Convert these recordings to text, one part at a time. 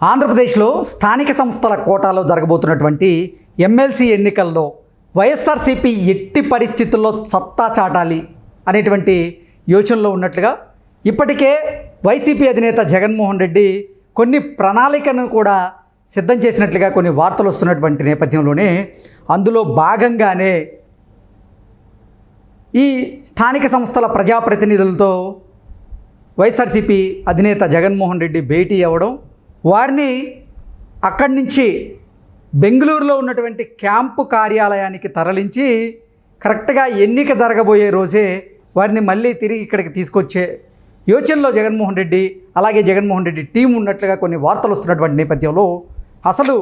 ఆంధ్రప్రదేశ్లో స్థానిక సంస్థల కోటాలో జరగబోతున్నటువంటి ఎమ్మెల్సీ ఎన్నికల్లో వైఎస్ఆర్సీపీ ఎట్టి పరిస్థితుల్లో సత్తా చాటాలి అనేటువంటి యోచనలో ఉన్నట్లుగా ఇప్పటికే వైసీపీ అధినేత జగన్మోహన్ రెడ్డి కొన్ని ప్రణాళికను కూడా సిద్ధం చేసినట్లుగా కొన్ని వార్తలు వస్తున్నటువంటి నేపథ్యంలోనే అందులో భాగంగానే ఈ స్థానిక సంస్థల ప్రజాప్రతినిధులతో వైఎస్ఆర్సీపీ అధినేత జగన్మోహన్ రెడ్డి భేటీ అవ్వడం, వారిని అక్కడి నుంచి బెంగళూరులో ఉన్నటువంటి క్యాంపు కార్యాలయానికి తరలించి కరెక్ట్గా ఎన్నిక జరగబోయే రోజే వారిని మళ్ళీ తిరిగి ఇక్కడికి తీసుకొచ్చే యోచనలో జగన్మోహన్ రెడ్డి అలాగే జగన్మోహన్ రెడ్డి టీం ఉన్నట్లుగా కొన్ని వార్తలు వస్తున్నటువంటి నేపథ్యంలో అసలు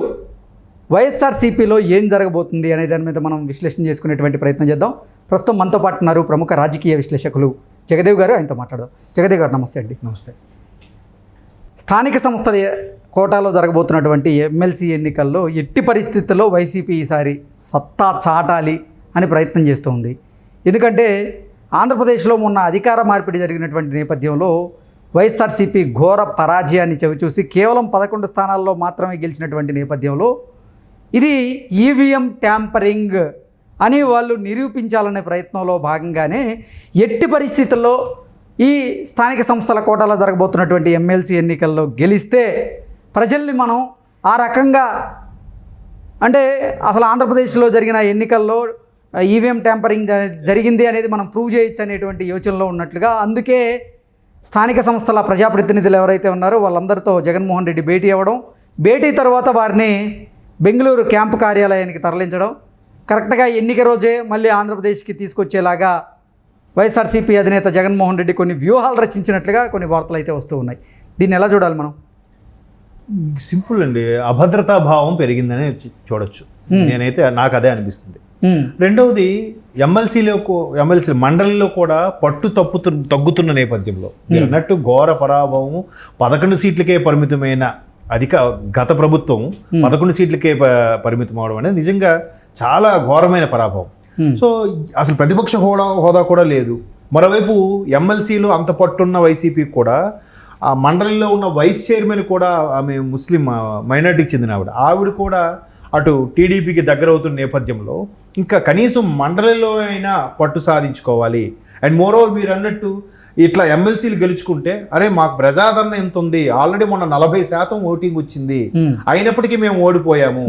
వైఎస్ఆర్సీపీలో ఏం జరగబోతుంది అనే దాని మీద మనం విశ్లేషణ చేసుకునేటువంటి ప్రయత్నం చేద్దాం. ప్రస్తుతం మనతో పాటు ఉన్నారు ప్రముఖ రాజకీయ విశ్లేషకులు జగదేవ్ గారు. ఆయనతో మాట్లాడదాం. జగదేవ్ గారు నమస్తే అండి. నమస్తే. స్థానిక సంస్థల కోటాలో జరగబోతున్నటువంటి ఎమ్మెల్సీ ఎన్నికల్లో ఎట్టి పరిస్థితుల్లో వైసీపీ ఈసారి సత్తా చాటాలి అని ప్రయత్నం చేస్తుంది. ఎందుకంటే ఆంధ్రప్రదేశ్లో మొన్న అధికార మార్పిడి జరిగినటువంటి నేపథ్యంలో వైఎస్ఆర్సీపీ ఘోర పరాజయాన్ని చవిచూసి కేవలం 11 స్థానాల్లో మాత్రమే గెలిచినటువంటి నేపథ్యంలో ఇది ఈవీఎం ట్యాంపరింగ్ అని వాళ్ళు నిరూపించాలనే ప్రయత్నంలో భాగంగానే ఎట్టి పరిస్థితుల్లో ఈ స్థానిక సంస్థల కోటాలో జరగబోతున్నటువంటి ఎమ్మెల్సీ ఎన్నికల్లో గెలిస్తే ప్రజల్ని మనం ఆ రకంగా అంటే అసలు ఆంధ్రప్రదేశ్లో జరిగిన ఎన్నికల్లో ఈవీఎం ట్యాంపరింగ్ జరిగింది అనేది మనం ప్రూవ్ చేయొచ్చు అనేటువంటి యోచనలో ఉన్నట్లుగా, అందుకే స్థానిక సంస్థల ప్రజాప్రతినిధులు ఎవరైతే ఉన్నారో వాళ్ళందరితో జగన్మోహన్ రెడ్డి భేటీ అవ్వడం, భేటీ తర్వాత వారిని బెంగళూరు క్యాంపు కార్యాలయానికి తరలించడం, కరెక్ట్గా ఎన్నిక రోజే మళ్ళీ ఆంధ్రప్రదేశ్కి తీసుకొచ్చేలాగా వైఎస్ఆర్సీపీ అధినేత జగన్మోహన్ రెడ్డి కొన్ని వ్యూహాలు రచించినట్లుగా కొన్ని వార్తలు అయితే వస్తూ ఉన్నాయి. దీన్ని ఎలా చూడాలి మనం? సింపుల్ అండి, అభద్రతా భావం పెరిగిందని చూడొచ్చు. నేనైతే నాకు అదే అనిపిస్తుంది. రెండవది ఎమ్మెల్సీ మండలిలో కూడా పట్టు తగ్గుతున్న నేపథ్యంలో మీరు అన్నట్టు ఘోర పరాభవం, 11 సీట్లకే పరిమితమైన గత ప్రభుత్వం 11 సీట్లకే పరిమితం అవడం అనేది నిజంగా చాలా ఘోరమైన పరాభవం. సో అసలు ప్రతిపక్ష హోదా కూడా లేదు. మరోవైపు ఎమ్మెల్సీలో అంత పట్టున్న వైసీపీకి కూడా ఆ మండలిలో ఉన్న వైస్ చైర్మన్ కూడా ఆమె ముస్లిం మైనార్టీకి చెందిన ఆవిడ కూడా అటు టీడీపీకి దగ్గర అవుతున్న నేపథ్యంలో ఇంకా కనీసం మండలిలో అయినా పట్టు సాధించుకోవాలి. అండ్ మోరోవర్ మీరు అన్నట్టు ఇట్లా ఎమ్మెల్సీలు గెలుచుకుంటే అరే మాకు ప్రజాదరణ ఎంత ఉంది, ఆల్రెడీ మొన్న 40% ఓటింగ్ వచ్చింది, అయినప్పటికీ మేము ఓడిపోయాము.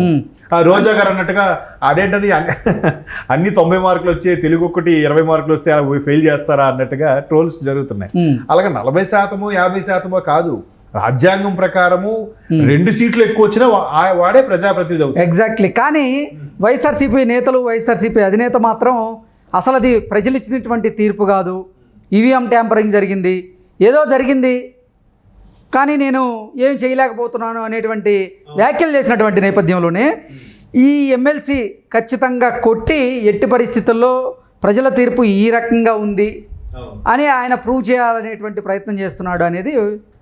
రోజా గారు అన్నట్టుగా అదేంటది అన్ని 90 మార్కులు వచ్చే తెలుగు ఒకటి 20 మార్కులు వస్తే అలా ఫెయిల్ చేస్తారా అన్నట్టుగా ట్రోల్స్ జరుగుతున్నాయి. అలాగే 40%, 50% కాదు, రాజ్యాంగం ప్రకారము 2 సీట్లు ఎక్కువ వచ్చినా వాడే ప్రజాప్రతినిధి అవుతుంది. ఎగ్జాక్ట్లీ. కానీ వైఎస్ఆర్సీపీ నేతలు, వైఎస్ఆర్సీపీ అధినేత మాత్రం అసలు అది ప్రజలు ఇచ్చినటువంటి తీర్పు కాదు, ఈవీఎం ట్యాంపరింగ్ జరిగింది, ఏదో జరిగింది కానీ నేను ఏం చేయలేకపోతున్నాను అనేటువంటి వ్యాఖ్యలు చేసినటువంటి నేపథ్యంలోనే ఈ ఎమ్మెల్సీ ఖచ్చితంగా కొట్టి ఎట్టి పరిస్థితుల్లో ప్రజల తీర్పు ఈ రకంగా ఉంది అని ఆయన ప్రూవ్ చేయాలనేటువంటి ప్రయత్నం చేస్తున్నాడు అనేది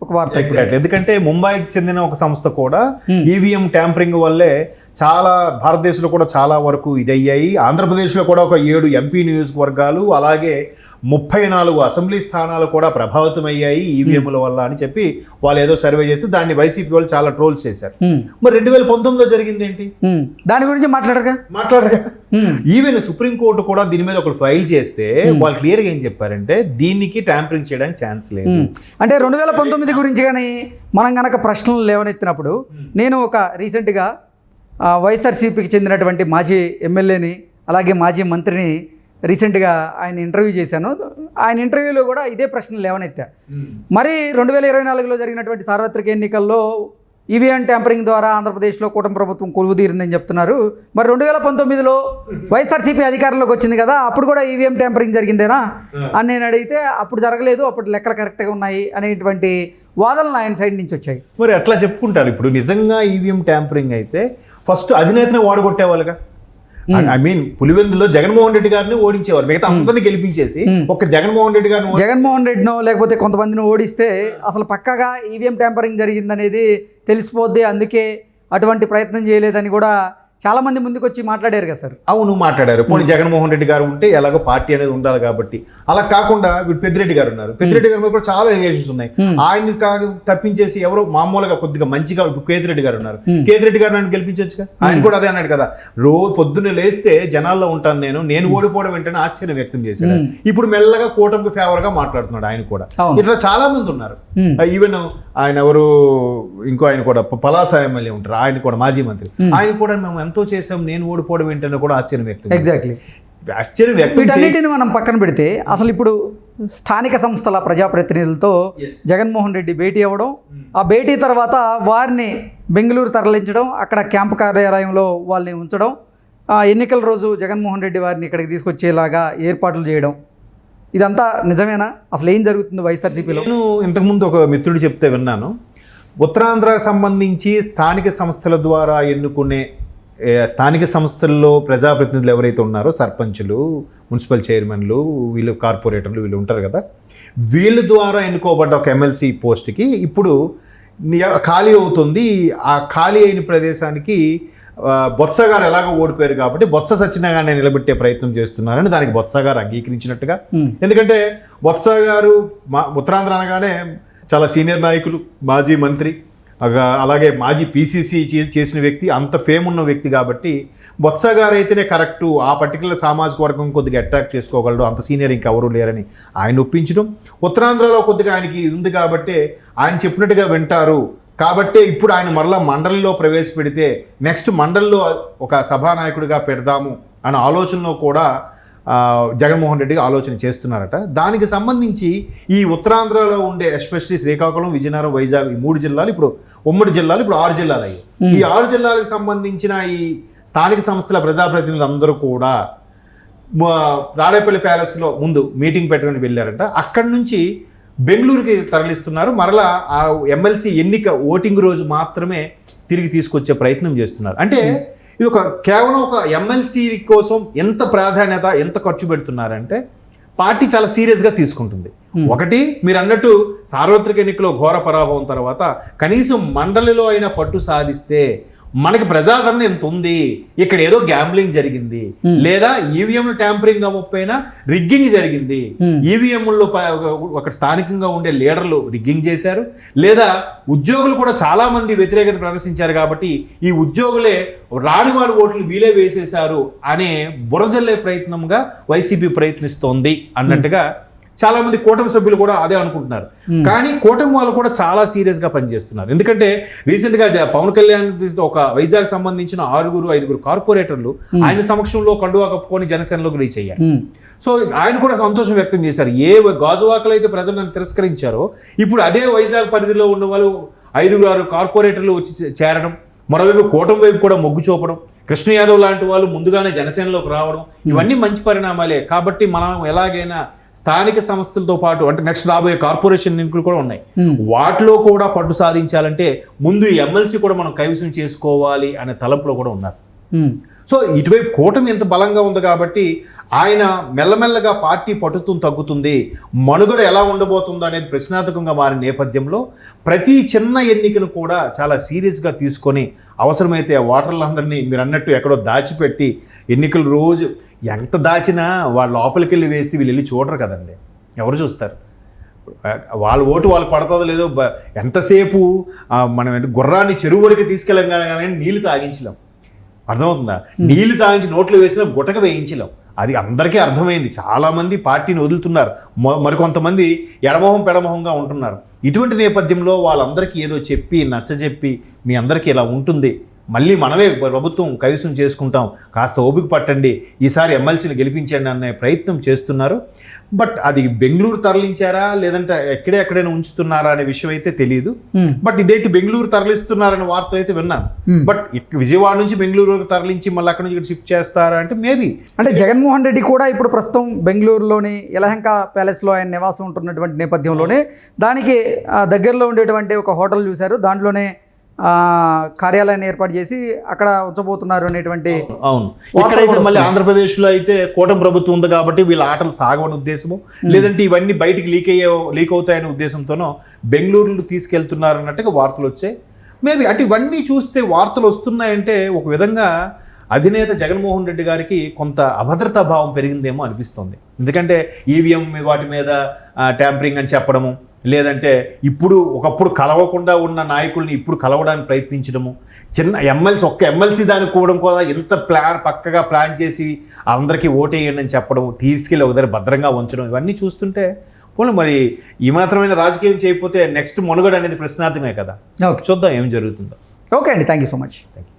ఒక వార్త. ఎందుకంటే ముంబైకి చెందిన ఒక సంస్థ కూడా ఈవీఎం ట్యాంపరింగ్ వల్లే చాలా భారతదేశంలో కూడా చాలా వరకు ఇదయ్యాయి. ఆంధ్రప్రదేశ్లో కూడా ఒక 7 ఎంపీ నియోజకవర్గాలు అలాగే 34 అసెంబ్లీ స్థానాలు కూడా ప్రభావితం అయ్యాయి ఈవీఎంల వల్ల అని చెప్పి వాళ్ళు ఏదో సర్వే చేస్తే దాన్ని వైసీపీ వాళ్ళు చాలా ట్రోల్స్ చేశారు. మరి 2019లో జరిగింది ఏంటి? దాని గురించి మాట్లాడగా ఈవెన్ సుప్రీంకోర్టు కూడా దీని మీద ఒకటి ఫైల్ చేస్తే వాళ్ళు క్లియర్గా ఏం చెప్పారంటే దీనికి ట్యాంపరింగ్ చేయడానికి ఛాన్స్ లేదు. అంటే 2019 గురించి కానీ మనం కనుక ప్రశ్నలు లేవనెత్తినప్పుడు నేను ఒక రీసెంట్గా వైఎస్ఆర్సీపీకి చెందినటువంటి మాజీ ఎమ్మెల్యేని అలాగే మాజీ మంత్రిని రీసెంట్గా ఆయన ఇంటర్వ్యూ చేశాను. ఆయన ఇంటర్వ్యూలో కూడా ఇదే ప్రశ్నలు లేవనెత్తా. మరి 2024లో జరిగినటువంటి సార్వత్రిక ఎన్నికల్లో ఈవీఎం ట్యాంపరింగ్ ద్వారా ఆంధ్రప్రదేశ్లో కూటమి ప్రభుత్వం కొలువుదీరిందని చెప్తున్నారు. మరి 2019లో వైఎస్ఆర్సీపీ అధికారంలోకి వచ్చింది కదా, అప్పుడు కూడా ఈవీఎం ట్యాంపరింగ్ జరిగిందేనా అని నేను అడిగితే అప్పుడు జరగలేదు, అప్పుడు లెక్కలు కరెక్ట్గా ఉన్నాయి అనేటువంటి వాదనలు ఆయన సైడ్ నుంచి వచ్చాయి. మరి అట్లా చెప్పుకుంటారు. ఇప్పుడు నిజంగా ఈవీఎం ట్యాంపరింగ్ అయితే ఫస్ట్ అధినేతనే ఓడగొట్టేవాళ్ళుగా. ఐ మీన్ పులివెందులో జగన్మోహన్ రెడ్డి గారిని ఓడించేవారు, మిగతా అందరినీ గెలిపించేసి ఒక జగన్మోహన్ రెడ్డినో లేకపోతే కొంతమందిని ఓడిస్తే అసలు పక్కాగా ఈవీఎం ట్యాంపరింగ్ జరిగిందనేది తెలిసిపోద్ది, అందుకే అటువంటి ప్రయత్నం చేయలేదని కూడా చాలామంది ముందుకు వచ్చి మాట్లాడారు కదా సార్. అవును మాట్లాడారు. పోనీ జగన్మోహన్ రెడ్డి గారు ఉంటే ఎలాగో పార్టీ అనేది ఉండాలి కాబట్టి. అలా కాకుండా వీడు పెద్దిరెడ్డి గారు ఉన్నారు. పెద్దిరెడ్డి గారి మీద కూడా చాలా ఎలిగేషన్స్ ఉన్నాయి. ఆయన్ని తప్పించేసి ఎవరో మామూలుగా కొద్దిగా మంచిగా ఇప్పుడు కేతిరెడ్డి గారు ఉన్నారు. కేతిరెడ్డి గారు నన్ను గెలిపించొచ్చుగా. ఆయన కూడా అదే అన్నాడు కదా, రోజు పొద్దున్నే లేస్తే జనాల్లో ఉంటాను నేను ఓడిపోవడం ఏంటని ఆశ్చర్యం వ్యక్తం చేశాడు. ఇప్పుడు మెల్లగా కూటమికి ఫేవర్ గా మాట్లాడుతున్నాడు ఆయన కూడా. ఇట్లా చాలా మంది ఉన్నారు. ఈవెన్ ఆయన ఎవరు ఇంకో ఆయన కూడా పలాస ఎమ్మెల్యే ఉంటారు, ఆయన కూడా మాజీ మంత్రి, ఆయన కూడా మేము ఎంతో చేసాం నేను ఓడిపోవడం ఏంటని కూడా ఆశ్చర్యం వ్యక్తం. ఎగ్జాక్ట్లీ ఆశ్చర్యం వ్యక్తం. వీటన్నిటిని మనం పక్కన పెడితే అసలు ఇప్పుడు స్థానిక సంస్థల ప్రజాప్రతినిధులతో జగన్మోహన్ రెడ్డి భేటీ అవ్వడం, ఆ భేటీ తర్వాత వారిని బెంగళూరు తరలించడం, అక్కడ క్యాంపు కార్యాలయంలో వాళ్ళని ఉంచడం, ఎన్నికల రోజు జగన్మోహన్ రెడ్డి వారిని ఇక్కడికి తీసుకొచ్చేలాగా ఏర్పాట్లు చేయడం, ఇదంతా నిజమేనా? అసలు ఏం జరుగుతుంది వైఎస్ఆర్సీపీలో? నేను ఇంతకుముందు ఒక మిత్రుడు చెప్తే విన్నాను, ఉత్తరాంధ్రకు సంబంధించి స్థానిక సంస్థల ద్వారా ఎన్నుకునే స్థానిక సంస్థల్లో ప్రజాప్రతినిధులు ఎవరైతే ఉన్నారో సర్పంచులు, మున్సిపల్ చైర్మన్లు, వీళ్ళు కార్పొరేటర్లు వీళ్ళు ఉంటారు కదా, వీళ్ళ ద్వారా ఎన్నుకోబడ్డ ఒక ఎమ్మెల్సీ పోస్ట్కి ఇప్పుడు ఖాళీ అవుతుంది. ఆ ఖాళీ అయిన ప్రదేశానికి బొత్స గారు ఎలాగో ఓడిపోయారు కాబట్టి బొత్స సత్యనారాయణ నిలబెట్టే ప్రయత్నం చేస్తున్నారని దానికి బొత్స గారు అంగీకరించినట్టుగా. ఎందుకంటే బొత్స గారు ఉత్తరాంధ్ర అనగానే చాలా సీనియర్ నాయకులు, మాజీ మంత్రి, అలాగే మాజీ పీసీసీ చేసిన వ్యక్తి, అంత ఫేమ్ ఉన్న వ్యక్తి కాబట్టి బొత్స గారు అయితేనే కరెక్టు, ఆ పర్టికులర్ సామాజిక వర్గం కొద్దిగా అట్రాక్ట్ చేసుకోగలడు, అంత సీనియర్ ఇంకెవరూ లేరని ఆయన ఒప్పించడం. ఉత్తరాంధ్రలో కొద్దిగా ఆయనకి ఉంది కాబట్టి ఆయన చెప్పినట్టుగా వింటారు కాబట్టి ఇప్పుడు ఆయన మరలా మండలిలో ప్రవేశపెడితే నెక్స్ట్ మండలిలో ఒక సభానాయకుడిగా పెడదాము అనే ఆలోచనలో కూడా జగన్మోహన్ రెడ్డి ఆలోచన చేస్తున్నారట. దానికి సంబంధించి ఈ ఉత్తరాంధ్రలో ఉండే ఎస్పెషల్లీ శ్రీకాకుళం, విజయనగరం, వైజాగ్ ఈ 3 జిల్లాలు ఇప్పుడు ఉమ్మడి జిల్లాలు ఇప్పుడు 6 జిల్లాలు అయ్యాయి. ఈ 6 జిల్లాలకు సంబంధించిన ఈ స్థానిక సంస్థల ప్రజాప్రతినిధులు అందరూ కూడా తాడేపల్లి ప్యాలెస్లో ముందు మీటింగ్ పెట్టుకుని వెళ్ళారంట. అక్కడి నుంచి బెంగళూరుకి తరలిస్తున్నారు. మరలా ఆ ఎమ్మెల్సీ ఎన్నిక ఓటింగ్ రోజు మాత్రమే తిరిగి తీసుకొచ్చే ప్రయత్నం చేస్తున్నారు. అంటే ఇది కేవలం ఒక ఎమ్మెల్సీ కోసం ఎంత ప్రాధాన్యత, ఎంత ఖర్చు పెడుతున్నారంటే పార్టీ చాలా సీరియస్గా తీసుకుంటుంది. ఒకటి మీరు అన్నట్టు సార్వత్రిక ఎన్నికలో ఘోర పరాభవం తర్వాత కనీసం మండలిలో అయినా పట్టు సాధిస్తే మనకి ప్రజాదరణ ఎంత ఉంది, ఇక్కడ ఏదో గ్యాంబ్లింగ్ జరిగింది, లేదా ఈవీఎంలు ట్యాంపరింగ్ అవ్వకపోయినా రిగ్గింగ్ జరిగింది, ఈవీఎంలో ఒక స్థానికంగా ఉండే లీడర్లు రిగ్గింగ్ చేశారు, లేదా ఉద్యోగులు కూడా చాలా మంది వ్యతిరేకత ప్రదర్శించారు కాబట్టి ఈ ఉద్యోగులే రాని వారి ఓట్లు వీలే వేసేశారు అనే బురజల్లే ప్రయత్నంగా వైసీపీ ప్రయత్నిస్తోంది అన్నట్టుగా చాలా మంది కూటమి సభ్యులు కూడా అదే అనుకుంటున్నారు. కానీ కూటమి వాళ్ళు కూడా చాలా సీరియస్గా పనిచేస్తున్నారు. ఎందుకంటే రీసెంట్గా పవన్ కళ్యాణ్ ఒక వైజాగ్ సంబంధించిన 6-5 కార్పొరేటర్లు ఆయన సమక్షంలో కండువా కప్పుకొని జనసేనలోకి రీచ్ అయ్యారు. సో ఆయన కూడా సంతోషం వ్యక్తం చేశారు. ఏ గాజువాకలు అయితే ప్రజలను తిరస్కరించారో ఇప్పుడు అదే వైజాగ్ పరిధిలో ఉన్న వాళ్ళు 5-6 కార్పొరేటర్లు వచ్చి చేరడం, మరోవైపు కూటమి వైపు కూడా మొగ్గు చూపడం, కృష్ణ యాదవ్ లాంటి వాళ్ళు ముందుగానే జనసేనలోకి రావడం, ఇవన్నీ మంచి పరిణామాలే. కాబట్టి మనం ఎలాగైనా స్థానిక సంస్థలతో పాటు అంటే నెక్స్ట్ రాబోయే కార్పొరేషన్ ఎన్నికలు కూడా ఉన్నాయి, వాటిలో కూడా పట్టు సాధించాలంటే ముందు ఈ ఎమ్మెల్సీ కూడా మనం కైవసం చేసుకోవాలి అనే తలంపులో కూడా ఉన్నారు. సో ఇటువైపు కూటమి ఎంత బలంగా ఉంది కాబట్టి ఆయన మెల్లమెల్లగా పార్టీ పట్టుతం తగ్గుతుంది, మనుగడ ఎలా ఉండబోతుందో అనేది ప్రశ్నార్థకంగా మారిన నేపథ్యంలో ప్రతి చిన్న ఎన్నికను కూడా చాలా సీరియస్గా తీసుకొని అవసరమైతే ఓటర్లందరినీ మీరు అన్నట్టు ఎక్కడో దాచిపెట్టి ఎన్నికలు రోజు ఎంత దాచినా వాళ్ళ లోపలికి వెళ్ళి వేసి వీళ్ళు వెళ్ళి చూడరు కదండి, ఎవరు చూస్తారు? వాళ్ళ ఓటు వాళ్ళకి పడుతుందో లేదో ఎంతసేపు మనం గుర్రాన్ని చెరువుడికి తీసుకెళ్ళగానే నీళ్లు తాగించలేం, అర్థమవుతుందా? నీళ్లు తాగించి నోట్లు వేసిన గుటక వేయించలేం, అది అందరికీ అర్థమైంది. చాలామంది పార్టీని వదులుతున్నారు, మరికొంతమంది ఎడమొహం పెడమొహంగా ఉంటున్నారు. ఇటువంటి నేపథ్యంలో వాళ్ళందరికీ ఏదో చెప్పి నచ్చజెప్పి మీ అందరికీ ఇలా ఉంటుంది, మళ్ళీ మనమే ప్రభుత్వం కైవసం చేసుకుంటాం, కాస్త ఓపిక పట్టండి, ఈసారి ఎమ్మెల్సీని గెలిపించండి అనే ప్రయత్నం చేస్తున్నారు. బట్ అది బెంగళూరు తరలించారా లేదంటే ఎక్కడైనా ఉంచుతున్నారా అనే విషయం అయితే తెలియదు. బట్ ఇదైతే బెంగళూరు తరలిస్తున్నారనే వార్తలు అయితే విన్నాను. బట్ విజయవాడ నుంచి బెంగళూరు తరలించి మళ్ళీ అక్కడ నుంచి ఇక్కడ షిఫ్ట్ చేస్తారా అంటే మేబీ. అంటే జగన్మోహన్ రెడ్డి కూడా ఇప్పుడు ప్రస్తుతం బెంగళూరులోని యలహంక ప్యాలెస్లో ఆయన నివాసం ఉంటున్నటువంటి నేపథ్యంలోనే దానికి దగ్గరలో ఉండేటువంటి ఒక హోటల్ చూశారు, దాంట్లోనే కార్యాలయాన్ని ఏర్పాటు చేసి అక్కడ ఉంచబోతున్నారు అనేటువంటి. అవును, ఇక్కడైతే మళ్ళీ ఆంధ్రప్రదేశ్లో అయితే కూటమి ప్రభుత్వం ఉంది కాబట్టి వీళ్ళ ఆటలు సాగవని ఉద్దేశము, లేదంటే ఇవన్నీ బయటికి లీక్ అవుతాయనే ఉద్దేశంతోనో బెంగళూరులో తీసుకెళ్తున్నారు అన్నట్టుగా వార్తలు వచ్చాయి. మేబీ అంటే ఇవన్నీ చూస్తే వార్తలు వస్తున్నాయంటే ఒక విధంగా అధినేత జగన్మోహన్ రెడ్డి గారికి కొంత అభద్రతా భావం పెరిగిందేమో అనిపిస్తుంది. ఎందుకంటే ఈవీఎం వాటి మీద ట్యాంపరింగ్ అని చెప్పడము, లేదంటే ఒకప్పుడు కలవకుండా ఉన్న నాయకుల్ని ఇప్పుడు కలవడానికి ప్రయత్నించడము, చిన్న ఒక్క ఎమ్మెల్సీ దానికి కూడా ఎంత పక్కగా ప్లాన్ చేసి అందరికీ ఓటేయండి అని చెప్పడం, తీసుకెళ్ళి ఒక దగ్గర భద్రంగా ఉంచడం, ఇవన్నీ చూస్తుంటే పోనీ మరి ఈ మాత్రమైన రాజకీయం చేయకపోతే నెక్స్ట్ మనుగడ అనేది ప్రశ్నార్థమే కదా. ఓకే, చూద్దాం ఏం జరుగుతుందో. ఓకే అండి, thank you so much. Thank you.